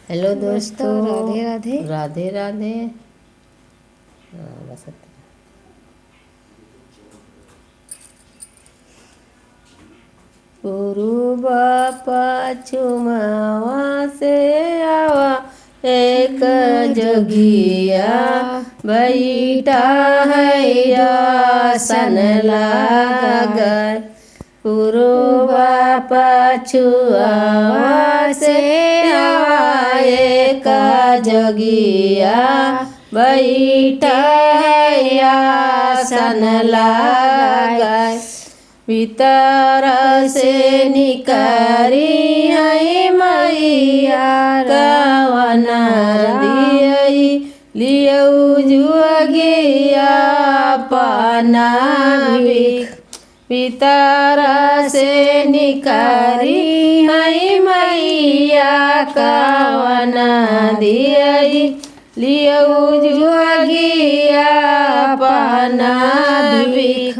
Hello दोस्तों, राधे राधे। राधे राधे। बस गुरु बापा चुमावा से आवा एक जोगिया बैठा है आसन लागल। गुरु बापा छुआवा से आवा एक जोगिया बैठा है आसन लागल। भीतर से निकारी है मैया कवना दियई लियऊ जुगिया पना भीख। भीतर से निकारी है मैया कवना दियई लियऊ जुगिया पना भीख।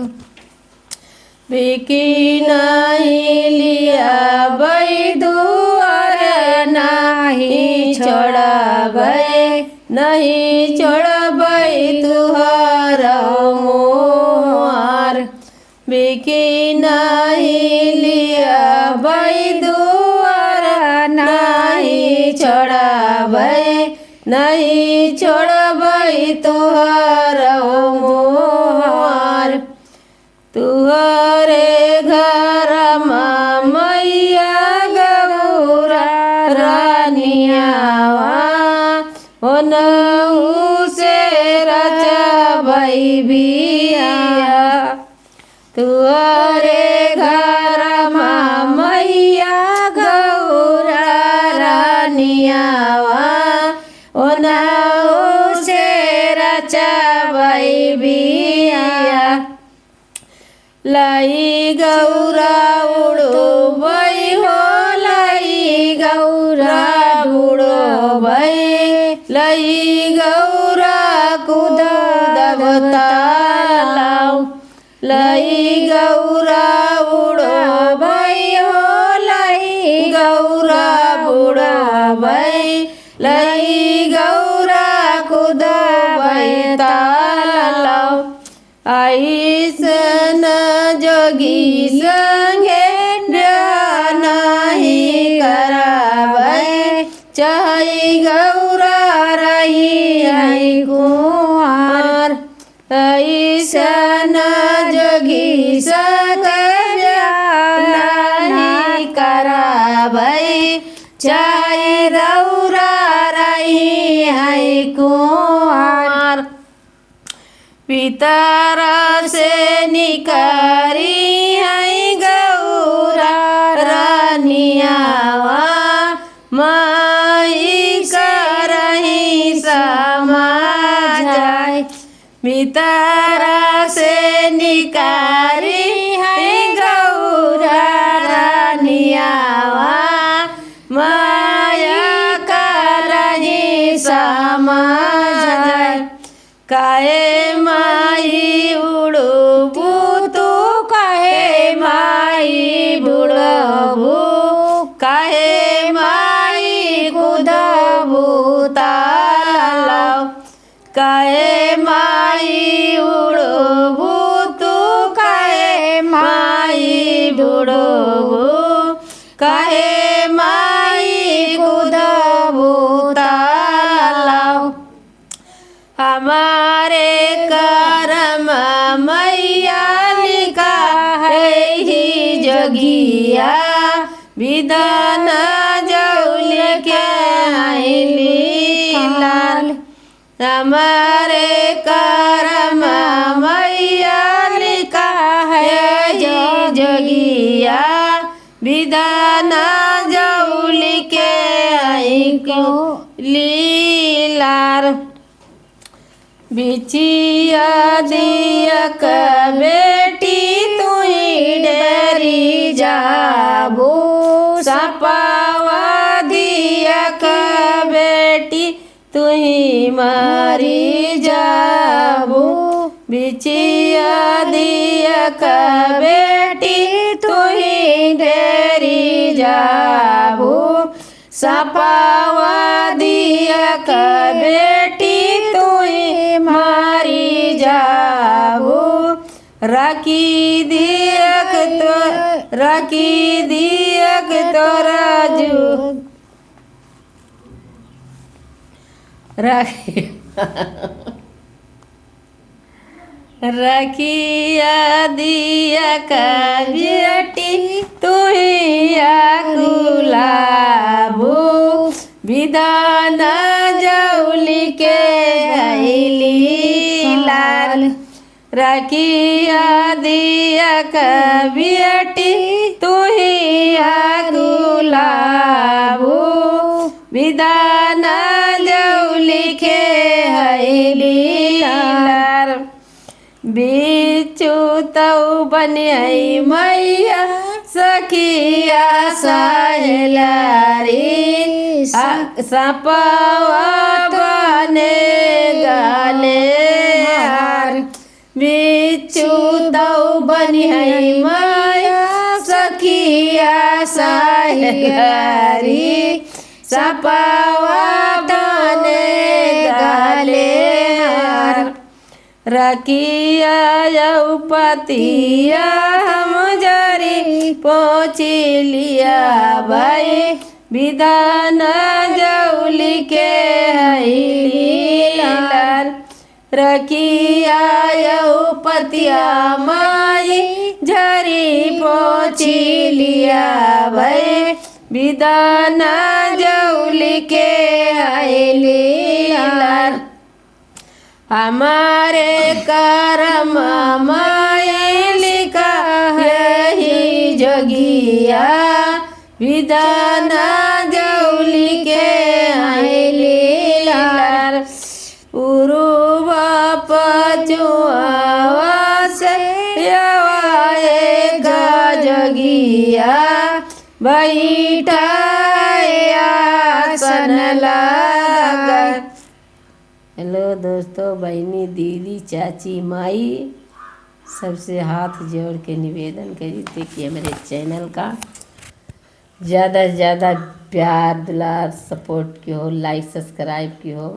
बिकी नहीं लिया बई दुआर नहीं छोड़ा बई नहीं छोड़ा बई तुहर मोर। बिकी नहीं लिया बई दुआर नहीं छोड़ा बई नहीं छोड़ा बई तुहर मोर। तुहरे घर मैया गौरा रानियावा होनऊ से रचबई बिया। तुहरे घर मैया गौरा रानियावा होनऊ से रचबई बिया। लाई गौरा उड़ो बई हो लाई गौरा उड़ो बई लाई गौरा कूद दबतालाऊ। लाई गौरा उड़ो बई हो लाई गौरा उड़ो बई लाई गौरा कूद बैतालाऊ। आईसन जोगी संगे नहीं कराबे चाहे गौरा रही है कुआर। आईसन जोगी संगे नहीं कराबे चाहे गौरा रही है कुआर। पितर से निकारी है गौरा रानियावा माई करही समाजाय। पितर से निकारी है गौरा रानियावा माया करही समाजाय। काहे माई उड़बू तू काहे माई बुड़बू काहे माई कूदबू तालाव। काहे माई उड़बू तू काहे माई बुड़बू काहे माई कूदबू तालाव। हमारे करम मैया लिखा है ही जोगिया विधान जौल के लाल। हमारे करम मैया लिखा है ही जोगिया विधान जौल के लीलार। बिचिया दिया का बेटी तुई डरी जाबू सपावा दिया का बेटी तुई मारी जाबू। बिचिया दिया का बेटी तुई डरी जाबू सपावा दिया का बेटी तुई मारी जाबू राखी दियक तोरा जू राखी रखिया दिया का बेटी तुहिया गुलाबू विधान जौली के आइली लाल रखिया दिया का बेटी तुहिया गुलाबू विधान जौली के आइली लाल बिचु तौ बनियाई मैया सखिया सहेलारी सपावा बने गाले हार बिचु तौ बनियाई मैया सखिया सहेलारी सपावा बने गाले हार रखिया पतिया हम जरी पहुँची लिया भाई विधान जौली के लाल रखिया पतिया माई झरी पहुँची लिया भाई विधान जौली के लाल हमारे करम माए लिखा यही जोगिया विधान जौली के लाल उरुव पचुआ से जोगिया बैठाया सन लगा। हेलो दोस्तों, बहनी, दीदी, चाची, माई, सबसे हाथ जोड़ के निवेदन करी थी कि मेरे चैनल का ज़्यादा से ज़्यादा प्यार दुलार सपोर्ट की हो, लाइक सब्सक्राइब की हो।